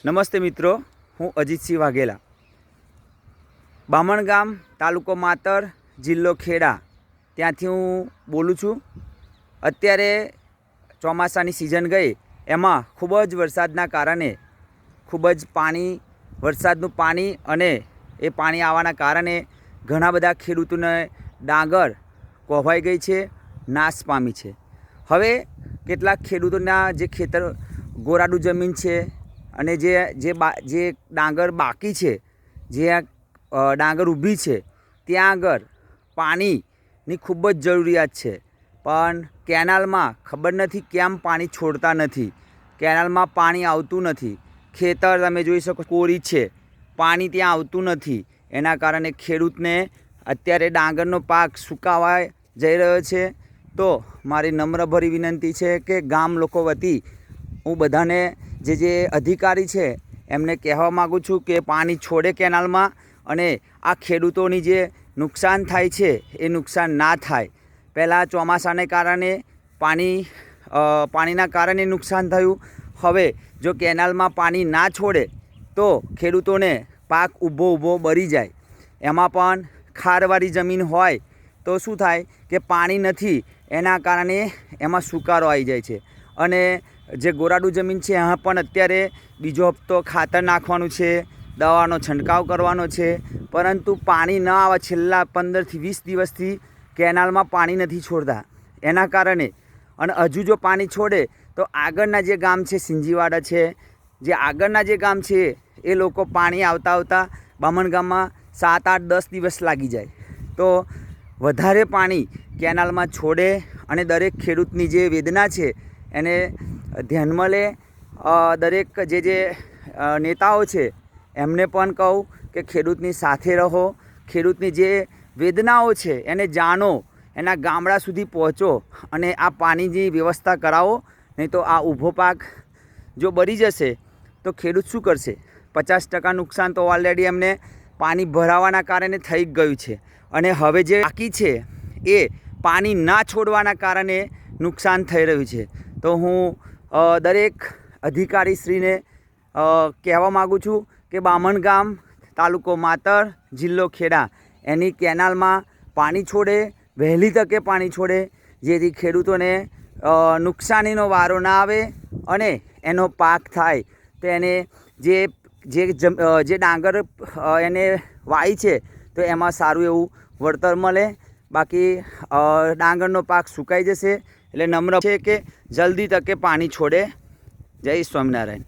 નમસ્તે મિત્રો, હું અજીતસિંહ વાઘેલા, બામણગામ, તાલુકો માતર, જિલ્લો ખેડા, ત્યાંથી હું બોલું છું। અત્યારે ચોમાસાની સિઝન ગઈ, એમાં ખૂબ જ વરસાદના કારણે ખૂબ જ વરસાદનું પાણી અને એ પાણી આવવાના કારણે ઘણા બધા ખેડૂતોને ડાંગર કોહવાઈ ગઈ છે, નાશ પામી છે। હવે કેટલાક ખેડૂતોના જે ખેતર ગોરાડું જમીન છે અને જે ડાંગર બાકી છે, જે ડાંગર ઊભી છે, ત્યાં આગળ પાણીની ખૂબ જ જરૂરિયાત છે, પણ કેનાલમાં ખબર નથી કેમ પાણી છોડતા નથી। કેનાલમાં પાણી આવતું નથી, ખેતર તમે જોઈ શકો કોરી છે, પાણી ત્યાં આવતું નથી। એના કારણે ખેડૂતને અત્યારે ડાંગરનો પાક સુકાવા જઈ રહ્યો છે। તો મારી નમ્રભરી વિનંતી છે કે ગામ લોકો વતી હું બધાને જે અધિકારી છે એમને કહેવા માગું છું કે પાણી છોડે કેનાલમાં, અને આ ખેડૂતોની જે નુકસાન થાય છે એ નુકસાન ના થાય। પહેલાં ચોમાસાને કારણે પાણીના કારણે નુકસાન થયું, હવે જો કેનાલમાં પાણી ના છોડે તો ખેડૂતોને પાક ઊભો બળી જાય। એમાં પણ ખારવાળી જમીન હોય તો શું થાય કે પાણી નથી, એના કારણે એમાં સુકારો આવી જાય છે, અને જે ગોરાડું જમીન છે એમાં પણ અત્યારે બીજો હપ્તો ખાતર નાખવાનું છે, દવાનો છંટકાવ કરવાનો છે, પરંતુ પાણી ન આવે છેલ્લા 15થી 20 દિવસથી કેનાલમાં પાણી નથી છોડતા। એના કારણે અને હજુ જો પાણી છોડે તો આગળના જે ગામ છે સિંજીવાડા છે, જે આગળના જે ગામ છે એ લોકો પાણી આવતા બામણગામમાં 7, 8, 10 દિવસ લાગી જાય। તો વધારે પાણી કેનાલમાં છોડે અને દરેક ખેડૂતની જે વેદના છે એને ધ્યાનમાં લે। દરેક જે નેતાઓ છે એમને પણ કહું કે ખેડૂતની સાથે રહો, ખેડૂતની જે વેદનાઓ છે એને જાણો, એના ગામડા સુધી પહોંચો અને આ પાણીની વ્યવસ્થા કરાવો। નહીં તો આ ઊભો પાક જો બળી જશે તો ખેડૂત શું કરશે? 50% નુકસાન તો ઓલરેડી એમને પાણી ભરાવાના કારણે થઈ ગયું છે, અને હવે જે બાકી છે એ પાણી ના છોડવાના કારણે નુકસાન થઈ રહ્યું છે। તો હું દરેક અધિકારીશ્રીને કહેવા માગું છું કે બામણગામ, તાલુકો માતર, જિલ્લો ખેડા, એની કેનાલમાં પાણી છોડે, વહેલી તકે પાણી છોડે, જેથી ખેડૂતોને નુકસાનીનો વારો ના આવે અને એનો પાક થાય। તો એને જે ડાંગર એને વાવી છે તો એમાં સારું એવું વળતર મળે, બાકી ડાંગરનો પાક સુકાઈ જશે। એટલે નમ્ર છે કે જલ્દી તકે પાણી છોડે। જય સ્વામિનારાયણ।